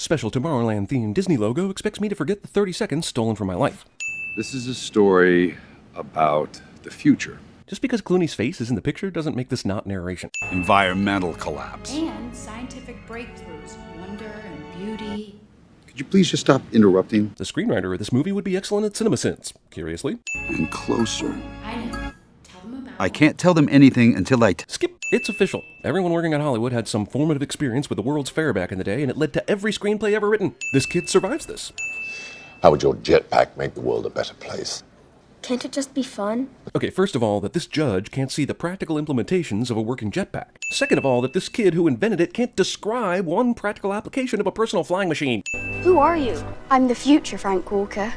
special Tomorrowland-themed Disney logo expects me to forget the 30 seconds stolen from my life. This is a story about the future. Just because Clooney's face is in the picture doesn't make this not narration. Environmental collapse. And scientific breakthroughs, wonder and beauty. Could you please just stop interrupting? The screenwriter of this movie would be excellent at CinemaSins, curiously. And closer. I know. Tell them about I can't tell them anything until Skip. It's official. Everyone working at Hollywood had some formative experience with the World's Fair back in the day, and it led to every screenplay ever written. This kid survives this. How would your jetpack make the world a better place? Can't it just be fun? Okay, first of all, that this judge can't see the practical implementations of a working jetpack. Second of all, that this kid who invented it can't describe one practical application of a personal flying machine. Who are you? I'm the future, Frank Walker.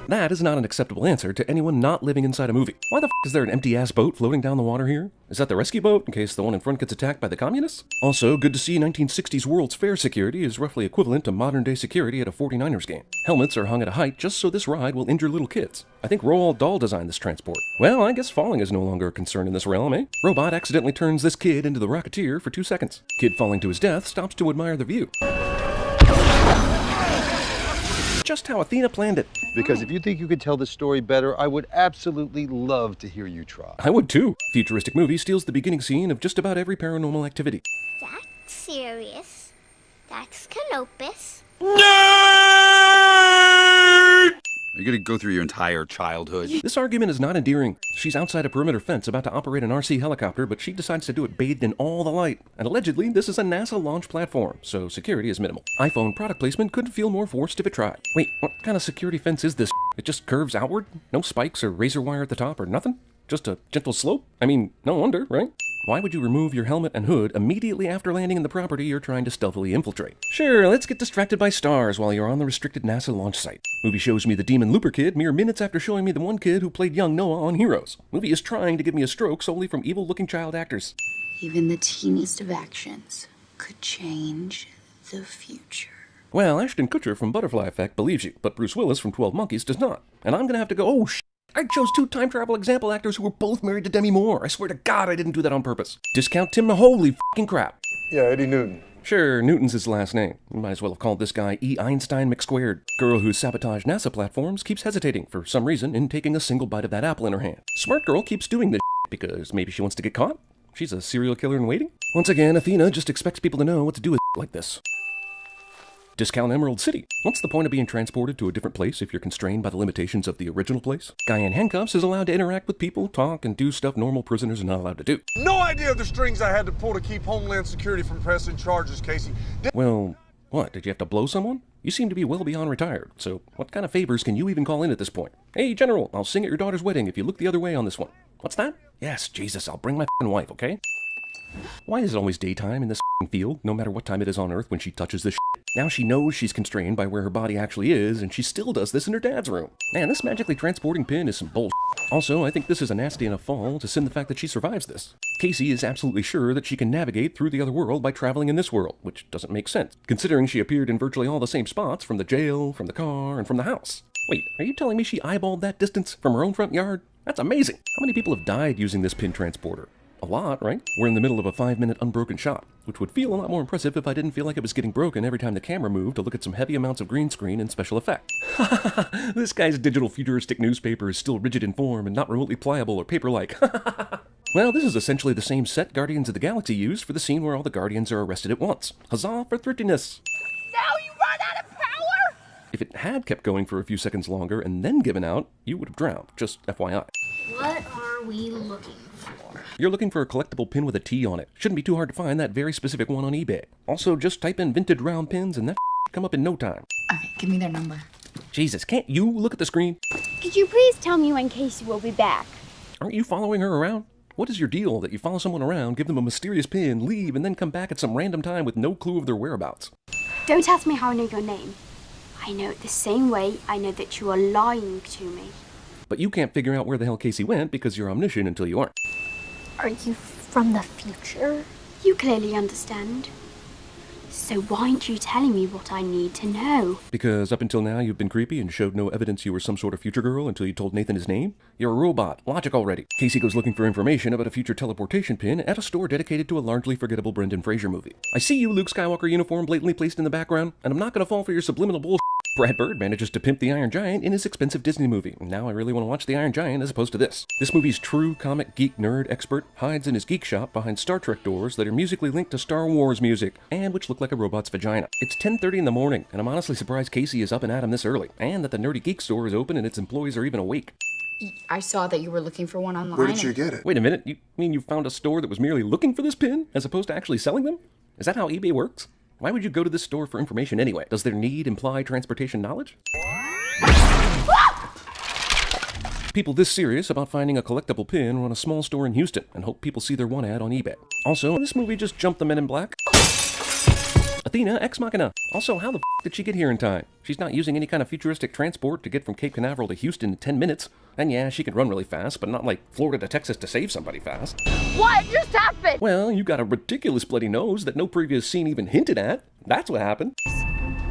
That is not an acceptable answer to anyone not living inside a movie. Why the f is there an empty-ass boat floating down the water here? Is that the rescue boat, in case the one in front gets attacked by the communists? Also, good to see 1960s World's Fair security is roughly equivalent to modern-day security at a 49ers game. Helmets are hung at a height just so this ride will injure little kids. I think Roald Dahl designed this transport. Well, I guess falling is no longer a concern in this realm, eh? Robot accidentally turns this kid into the Rocketeer for 2 seconds. Kid falling to his death stops to admire the view. Just how Athena planned it. Because if you think you could tell this story better, I would absolutely love to hear you try. I would too. Futuristic movie steals the beginning scene of just about every paranormal activity. That's serious. That's Canopus. Are you gonna go through your entire childhood? This argument is not endearing. She's outside a perimeter fence about to operate an RC helicopter, but she decides to do it bathed in all the light. And allegedly, this is a NASA launch platform, so security is minimal. iPhone product placement couldn't feel more forced if it tried. Wait, what kind of security fence is this? It just curves outward? No spikes or razor wire at the top or nothing? Just a gentle slope? I mean, no wonder, right? Why would you remove your helmet and hood immediately after landing in the property you're trying to stealthily infiltrate? Sure, let's get distracted by stars while you're on the restricted NASA launch site. Movie shows me the Demon Looper kid mere minutes after showing me the one kid who played young Noah on Heroes. Movie is trying to give me a stroke solely from evil-looking child actors. Even the teeniest of actions could change the future. Well, Ashton Kutcher from Butterfly Effect believes you, but Bruce Willis from 12 Monkeys does not. And I'm gonna have to go, oh shit. I chose 2 time travel example actors who were both married to Demi Moore. I swear to God I didn't do that on purpose. Discount Tim, holy fucking crap. Yeah, Eddie Newton. Sure, Newton's his last name. You might as well have called this guy E. Einstein McSquared. Girl who sabotaged NASA platforms keeps hesitating, for some reason, in taking a single bite of that apple in her hand. Smart girl keeps doing this because maybe she wants to get caught? She's a serial killer in waiting? Once again, Athena just expects people to know what to do with like this. Discount Emerald City. What's the point of being transported to a different place if you're constrained by the limitations of the original place? Guy in handcuffs is allowed to interact with people, talk, and do stuff normal prisoners are not allowed to do. No idea of the strings I had to pull to keep Homeland Security from pressing charges, Casey. Well, what? Did you have to blow someone? You seem to be well beyond retired, so what kind of favors can you even call in at this point? Hey, General, I'll sing at your daughter's wedding if you look the other way on this one. What's that? Yes, Jesus, I'll bring my f***ing wife, okay? Why is it always daytime in this f***ing field, no matter what time it is on Earth when she touches this shit? Now she knows she's constrained by where her body actually is, and she still does this in her dad's room. Man, this magically transporting pin is some bullshit. Also, I think this is a nasty enough fall to sin the fact that she survives this. Casey is absolutely sure that she can navigate through the other world by traveling in this world, which doesn't make sense, considering she appeared in virtually all the same spots from the jail, from the car, and from the house. Wait, are you telling me she eyeballed that distance from her own front yard? That's amazing! How many people have died using this pin transporter? A lot, right? We're in the middle of a 5-minute unbroken shot, which would feel a lot more impressive if I didn't feel like it was getting broken every time the camera moved to look at some heavy amounts of green screen and special effect. This guy's digital futuristic newspaper is still rigid in form and not remotely pliable or paper-like. Well, this is essentially the same set Guardians of the Galaxy used for the scene where all the Guardians are arrested at once. Huzzah for thriftiness! Now you run out of power! If it had kept going for a few seconds longer and then given out, you would have drowned, just FYI. What are we looking for? You're looking for a collectible pin with a T on it. Shouldn't be too hard to find that very specific one on eBay. Also, just type in vintage round pins and that come up in no time. Okay, give me their number. Jesus, can't you look at the screen? Could you please tell me when Casey will be back? Aren't you following her around? What is your deal that you follow someone around, give them a mysterious pin, leave, and then come back at some random time with no clue of their whereabouts? Don't ask me how I know your name. I know it the same way I know that you are lying to me. But you can't figure out where the hell Casey went because you're omniscient until you aren't. Are you from the future? You clearly understand. So why aren't you telling me what I need to know? Because up until now you've been creepy and showed no evidence you were some sort of future girl until you told Nathan his name? You're a robot. Logic already. Casey goes looking for information about a future teleportation pin at a store dedicated to a largely forgettable Brendan Fraser movie. I see you, Luke Skywalker uniform blatantly placed in the background, and I'm not gonna fall for your subliminal bullshit. Brad Bird manages to pimp the Iron Giant in his expensive Disney movie. Now I really want to watch the Iron Giant as opposed to this. This movie's true comic geek nerd expert hides in his geek shop behind Star Trek doors that are musically linked to Star Wars music, and which look like a robot's vagina. It's 10:30 in the morning, and I'm honestly surprised Casey is up and at 'em this early, and that the nerdy geek store is open and its employees are even awake. I saw that you were looking for one online. Where did you get it? Wait a minute, you mean you found a store that was merely looking for this pin, as opposed to actually selling them? Is that how eBay works? Why would you go to this store for information anyway? Does their need imply transportation knowledge? People this serious about finding a collectible pin run a small store in Houston and hope people see their one ad on eBay. Also, this movie just jumped the Men in Black. Athena Ex Machina. Also, how the f*** did she get here in time? She's not using any kind of futuristic transport to get from Cape Canaveral to Houston in 10 minutes. And yeah, she can run really fast, but not like Florida to Texas to save somebody fast. What just happened? Well, you got a ridiculous bloody nose that no previous scene even hinted at. That's what happened.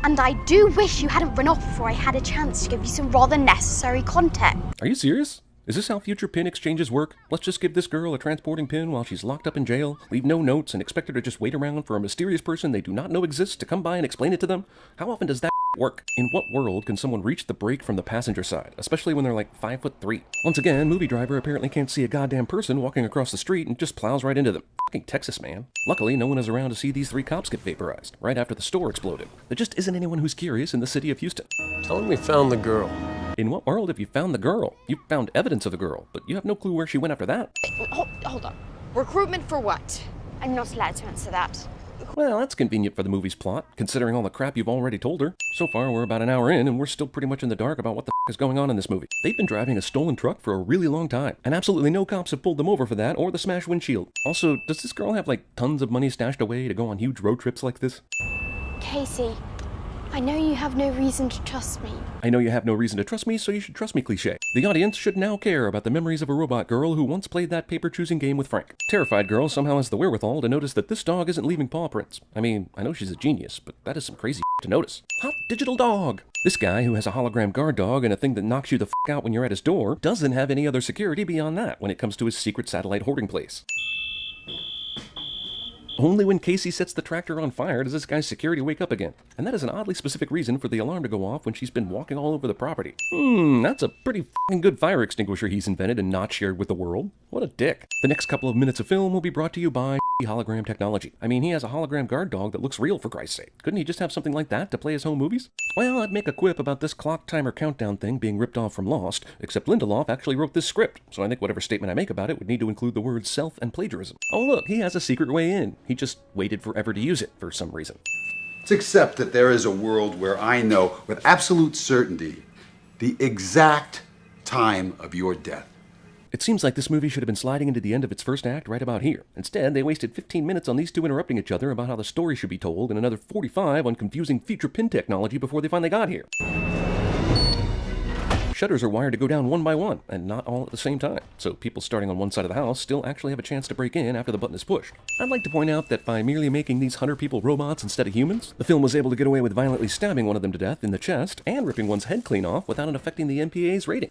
And I do wish you hadn't run off before I had a chance to give you some rather necessary context. Are you serious? Is this how future pin exchanges work? Let's just give this girl a transporting pin while she's locked up in jail, leave no notes, and expect her to just wait around for a mysterious person they do not know exists to come by and explain it to them? How often does that work? In what world can someone reach the brake from the passenger side, especially when they're like 5'3"? Once again, movie driver apparently can't see a goddamn person walking across the street and just plows right into them. Fucking Texas, man. Luckily, no one is around to see these 3 cops get vaporized right after the store exploded. There just isn't anyone who's curious in the city of Houston. Tell him we found the girl. In what world have you found the girl? You found evidence of the girl, but you have no clue where she went after that. Hold on. Recruitment for what? I'm not allowed to answer that. Well, that's convenient for the movie's plot, considering all the crap you've already told her. So far, we're about an hour in, and we're still pretty much in the dark about what the f*** is going on in this movie. They've been driving a stolen truck for a really long time, and absolutely no cops have pulled them over for that or the smashed windshield. Also, does this girl have, like, tons of money stashed away to go on huge road trips like this? Casey, I know you have no reason to trust me. I know you have no reason to trust me, so you should trust me, cliché. The audience should now care about the memories of a robot girl who once played that paper-choosing game with Frank. Terrified girl somehow has the wherewithal to notice that this dog isn't leaving paw prints. I mean, I know she's a genius, but that is some crazy to notice. Hot digital dog! This guy, who has a hologram guard dog and a thing that knocks you the f*** out when you're at his door, doesn't have any other security beyond that when it comes to his secret satellite hoarding place. Only when Casey sets the tractor on fire does this guy's security wake up again. And that is an oddly specific reason for the alarm to go off when she's been walking all over the property. That's a pretty f***ing good fire extinguisher he's invented and not shared with the world. What a dick. The next couple of minutes of film will be brought to you by hologram technology. I mean, he has a hologram guard dog that looks real, for Christ's sake. Couldn't he just have something like that to play his home movies? Well, I'd make a quip about this clock timer countdown thing being ripped off from Lost, except Lindelof actually wrote this script, so I think whatever statement I make about it would need to include the words self and plagiarism. Oh look, he has a secret way in. He just waited forever to use it for some reason. Let's accept that there is a world where I know with absolute certainty the exact time of your death. It seems like this movie should have been sliding into the end of its first act right about here. Instead, they wasted 15 minutes on these two interrupting each other about how the story should be told and another 45 on confusing future pin technology before they finally got here. Shutters are wired to go down one by one, and not all at the same time, so people starting on one side of the house still actually have a chance to break in after the button is pushed. I'd like to point out that by merely making these hunter people robots instead of humans, the film was able to get away with violently stabbing one of them to death in the chest and ripping one's head clean off without it affecting the MPA's rating.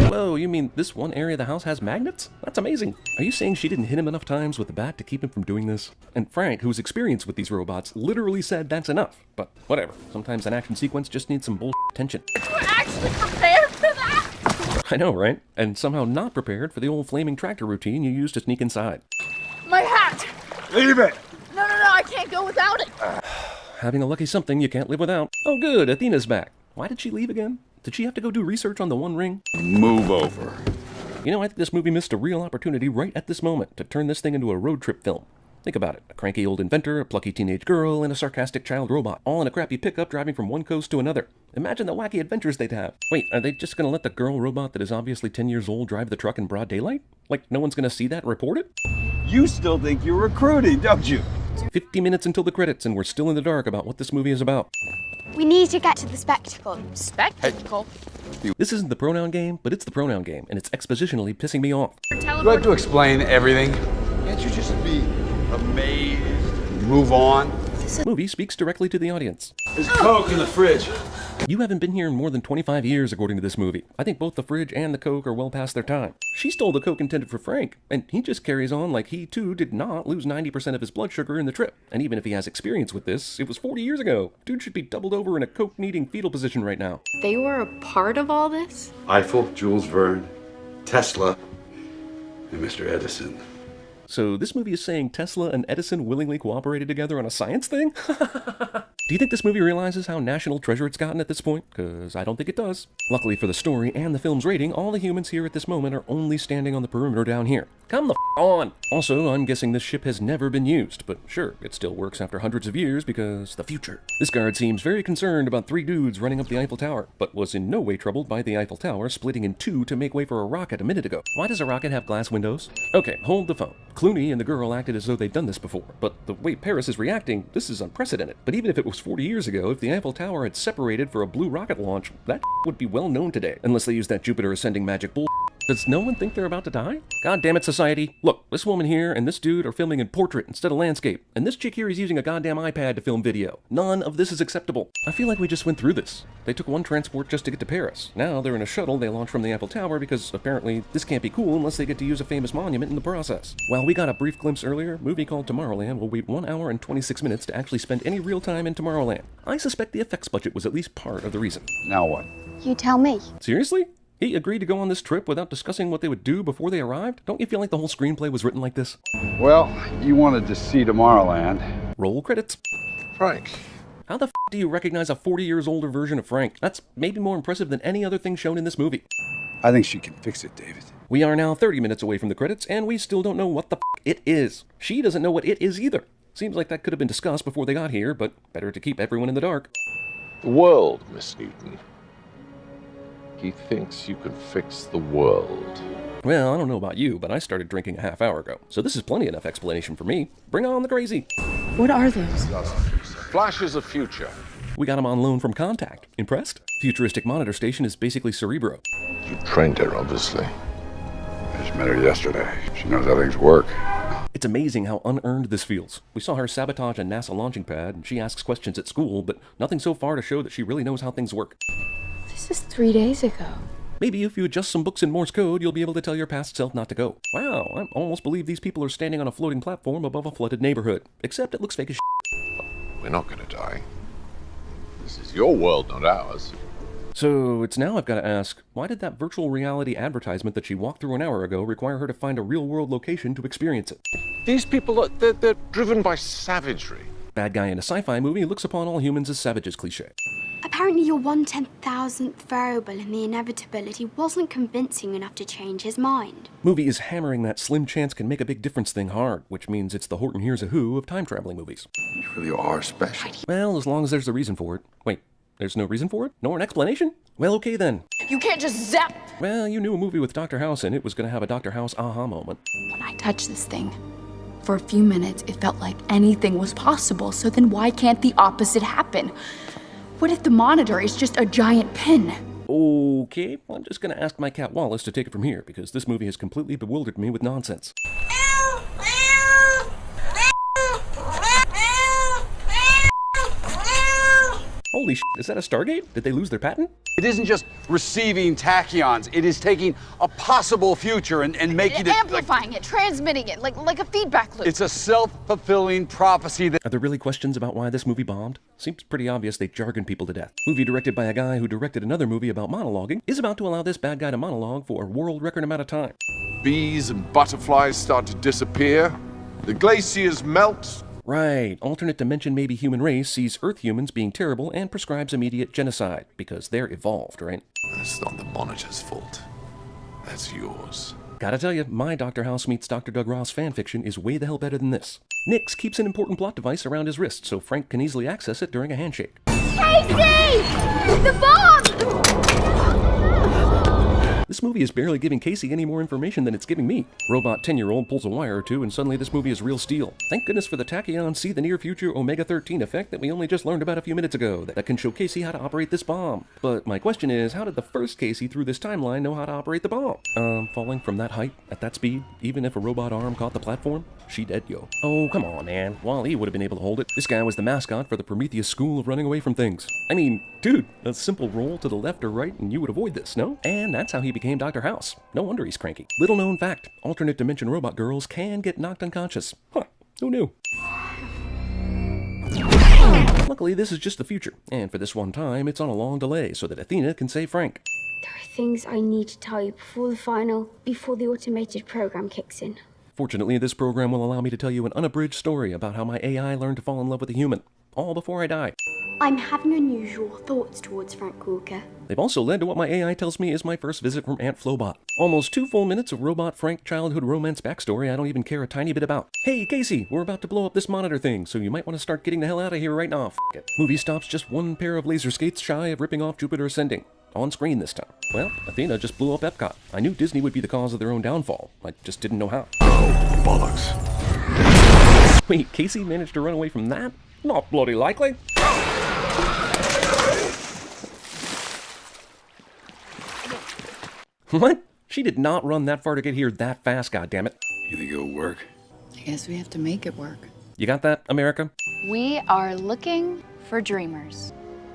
Whoa, you mean this one area of the house has magnets? That's amazing. Are you saying she didn't hit him enough times with the bat to keep him from doing this? And Frank, who's experienced with these robots, literally said that's enough. But whatever, sometimes an action sequence just needs some bullshit tension. We're actually prepared for that! I know, right? And somehow not prepared for the old flaming tractor routine you used to sneak inside. My hat! Leave it! No, I can't go without it! Having a lucky something you can't live without. Oh good, Athena's back. Why did she leave again? Did she have to go do research on the One Ring? Move over. You know, I think this movie missed a real opportunity right at this moment to turn this thing into a road trip film. Think about it. A cranky old inventor, a plucky teenage girl, and a sarcastic child robot, all in a crappy pickup driving from one coast to another. Imagine the wacky adventures they'd have. Wait, are they just gonna let the girl robot that is obviously 10 years old drive the truck in broad daylight? Like, no one's gonna see that and report it? You still think you're recruiting, don't you? 50 minutes until the credits, and we're still in the dark about what this movie is about. We need to get to the spectacle. Spectacle? This isn't the pronoun game, but it's the pronoun game, and it's expositionally pissing me off. Do I have to explain everything? Can't you just be amazed and move on? The movie speaks directly to the audience. There's Coke in the fridge. You haven't been here in more than 25 years, according to this movie. I think both the fridge and the Coke are well past their time. She stole the Coke intended for Frank, and he just carries on like he, too, did not lose 90% of his blood sugar in the trip. And even if he has experience with this, it was 40 years ago. Dude should be doubled over in a Coke-needing fetal position right now. They were a part of all this? Eiffel, Jules Verne, Tesla, and Mr. Edison. So this movie is saying Tesla and Edison willingly cooperated together on a science thing? Do you think this movie realizes how national treasure it's gotten at this point? Because I don't think it does. Luckily for the story and the film's rating, all the humans here at this moment are only standing on the perimeter down here. Come the on! Also, I'm guessing this ship has never been used, but sure, it still works after hundreds of years because the future. This guard seems very concerned about 3 dudes running up the Eiffel Tower, but was in no way troubled by the Eiffel Tower splitting in 2 to make way for a rocket a minute ago. Why does a rocket have glass windows? Okay, hold the phone. Clooney and the girl acted as though they'd done this before, but the way Paris is reacting, this is unprecedented. But even if it was 40 years ago, if the Eiffel Tower had separated for a blue rocket launch, that would be well known today, unless they use that Jupiter ascending magic bull. Does no one think they're about to die? God damn it, society. Look, this woman here and this dude are filming in portrait instead of landscape, and this chick here is using a goddamn iPad to film video. None of this is acceptable. I feel like we just went through this. They took one transport just to get to Paris. Now they're in a shuttle they launched from the Eiffel Tower because apparently this can't be cool unless they get to use a famous monument in the process. While we got a brief glimpse earlier, a movie called Tomorrowland will wait 1 hour and 26 minutes to actually spend any real time in Tomorrowland. I suspect the effects budget was at least part of the reason. Now what? You tell me. Seriously? He agreed to go on this trip without discussing what they would do before they arrived? Don't you feel like the whole screenplay was written like this? Well, you wanted to see Tomorrowland. Roll credits. Frank. How the f*** do you recognize a 40 years older version of Frank? That's maybe more impressive than any other thing shown in this movie. I think she can fix it, David. We are now 30 minutes away from the credits, and we still don't know what the f*** it is. She doesn't know what it is either. Seems like that could have been discussed before they got here, but better to keep everyone in the dark. The world, Miss Newton. He thinks you can fix the world. Well, I don't know about you, but I started drinking a half hour ago, so this is plenty enough explanation for me. Bring on the crazy. What are those? Flashes of future. We got him on loan from Contact. Impressed? Futuristic monitor station is basically Cerebro. You trained her, obviously. I just met her yesterday. She knows how things work. It's amazing how unearned this feels. We saw her sabotage a NASA launching pad, and she asks questions at school, but nothing so far to show that she really knows how things work. This is 3 days ago. Maybe if you adjust some books in Morse code, you'll be able to tell your past self not to go. Wow, I almost believe these people are standing on a floating platform above a flooded neighborhood. Except it looks fake as shit. We're not going to die. This is your world, not ours. So it's now I've got to ask, why did that virtual reality advertisement that she walked through an hour ago require her to find a real-world location to experience it? These people, they're driven by savagery. Bad guy in a sci-fi movie looks upon all humans as savages cliché. Apparently your 1/10,000th variable in the inevitability wasn't convincing enough to change his mind. Movie is hammering that slim chance can make a big difference thing hard, which means it's the Horton Hears a Who of time-traveling movies. You really are special. Well, as long as there's a reason for it. Wait, there's no reason for it? Nor an explanation? Well, okay then. You can't just zap. Well, you knew a movie with Dr. House in it was going to have a Dr. House aha moment. When I touched this thing, for a few minutes, it felt like anything was possible, so then why can't the opposite happen? What if the monitor is just a giant pin? Okay, I'm just going to ask my cat Wallace to take it from here, because this movie has completely bewildered me with nonsense. Holy shit, is that a Stargate? Did they lose their patent? It isn't just receiving tachyons. It is taking a possible future and making it... Amplifying it, transmitting it, like a feedback loop. It's a self-fulfilling prophecy that... Are there really questions about why this movie bombed? Seems pretty obvious they jargon people to death. Movie directed by a guy who directed another movie about monologuing is about to allow this bad guy to monologue for a world record amount of time. Bees and butterflies start to disappear. The glaciers melt. Right, alternate dimension maybe human race sees Earth humans being terrible and prescribes immediate genocide, because they're evolved, right? That's not the monitor's fault. That's yours. Gotta tell you, my Dr. House meets Dr. Doug Ross fanfiction is way the hell better than this. Nix keeps an important plot device around his wrist so Frank can easily access it during a handshake. Casey! The bomb! This movie is barely giving Casey any more information than it's giving me. Robot 10-year-old pulls a wire or two and suddenly this movie is real steel. Thank goodness for the Tachyon see the near future Omega-13 effect that we only just learned about a few minutes ago that can show Casey how to operate this bomb. But my question is, how did the first Casey through this timeline know how to operate the bomb? Falling from that height, at that speed, even if a robot arm caught the platform? She dead, yo. Oh, come on, man. Wall-E would have been able to hold it. This guy was the mascot for the Prometheus school of running away from things. I mean, dude, a simple roll to the left or right and you would avoid this, no? And that's how he became Dr. House. No wonder he's cranky. Little known fact, alternate dimension robot girls can get knocked unconscious. Huh, who knew? Luckily, this is just the future, and for this one time, it's on a long delay so that Athena can save Frank. There are things I need to tell you before the automated program kicks in. Fortunately, this program will allow me to tell you an unabridged story about how my AI learned to fall in love with a human, all before I die. I'm having unusual thoughts towards Frank Walker. They've also led to what my AI tells me is my first visit from Aunt Flobot. Almost 2 full minutes of Robot Frank childhood romance backstory I don't even care a tiny bit about. Hey, Casey, we're about to blow up this monitor thing, so you might want to start getting the hell out of here right now. F it. Movie stops just one pair of laser skates shy of ripping off Jupiter Ascending. On screen this time. Well, Athena just blew up Epcot. I knew Disney would be the cause of their own downfall. I just didn't know how. Oh, bollocks. Wait, Casey managed to run away from that? Not bloody likely. What? She did not run that far to get here that fast, goddammit. You think it'll work? I guess we have to make it work. You got that, America? We are looking for dreamers.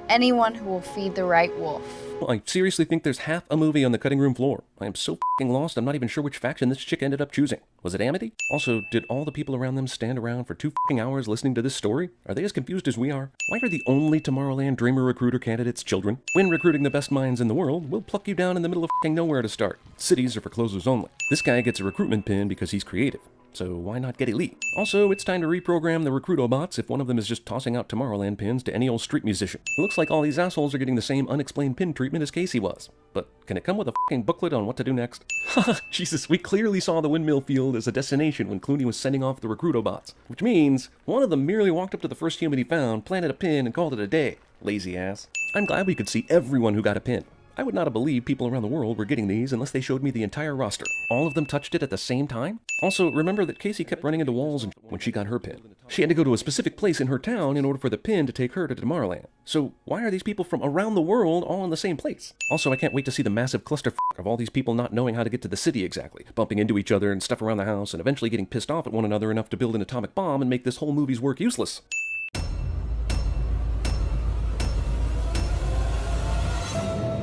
Anyone who will feed the right wolf. Well, I seriously think there's half a movie on the cutting room floor. I am so f***ing lost, I'm not even sure which faction this chick ended up choosing. Was it Amity? Also, did all the people around them stand around for 2 f***ing hours listening to this story? Are they as confused as we are? Why are the only Tomorrowland Dreamer recruiter candidates children? When recruiting the best minds in the world, we'll pluck you down in the middle of f***ing nowhere to start. Cities are for closers only. This guy gets a recruitment pin because he's creative. So why not get elite? Also, it's time to reprogram the Recruitobots if one of them is just tossing out Tomorrowland pins to any old street musician. It looks like all these assholes are getting the same unexplained pin treatment as Casey was. But can it come with a fucking booklet on what to do next? Haha, Jesus, we clearly saw the windmill field as a destination when Clooney was sending off the Recruitobots. Which means, one of them merely walked up to the first human he found, planted a pin, and called it a day. Lazy ass. I'm glad we could see everyone who got a pin. I would not have believed people around the world were getting these unless they showed me the entire roster. All of them touched it at the same time? Also, remember that Casey kept running into walls when she got her pin. She had to go to a specific place in her town in order for the pin to take her to Tomorrowland. So why are these people from around the world all in the same place? Also, I can't wait to see the massive clusterfuck of all these people not knowing how to get to the city exactly, bumping into each other and stuff around the house, and eventually getting pissed off at one another enough to build an atomic bomb and make this whole movie's work useless.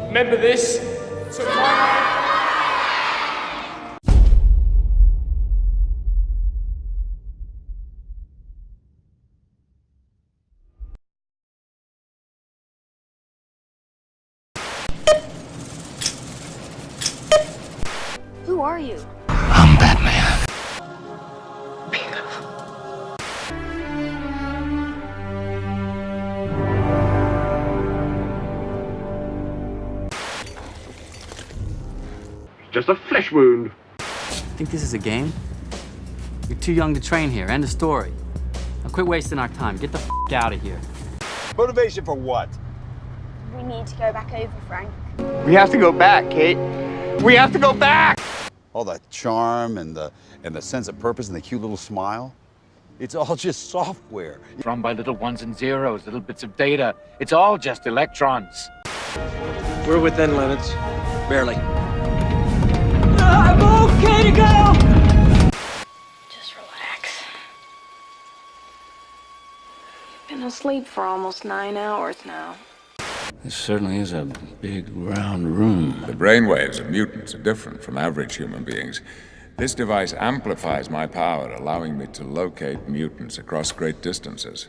Remember this? Who are you? I'm Batman. Just a flesh wound. Think this is a game? You're too young to train here. End of story. Now quit wasting our time. Get the f out of here. Motivation for what? We need to go back over, Frank. We have to go back, Kate. We have to go back! All the charm and the sense of purpose and the cute little smile. It's all just software. Run by little ones and zeros, little bits of data. It's all just electrons. We're within limits. Barely. I'm okay to go! Just relax. Been asleep for almost 9 hours now. This certainly is a big, round room. The brainwaves of mutants are different from average human beings. This device amplifies my power, allowing me to locate mutants across great distances.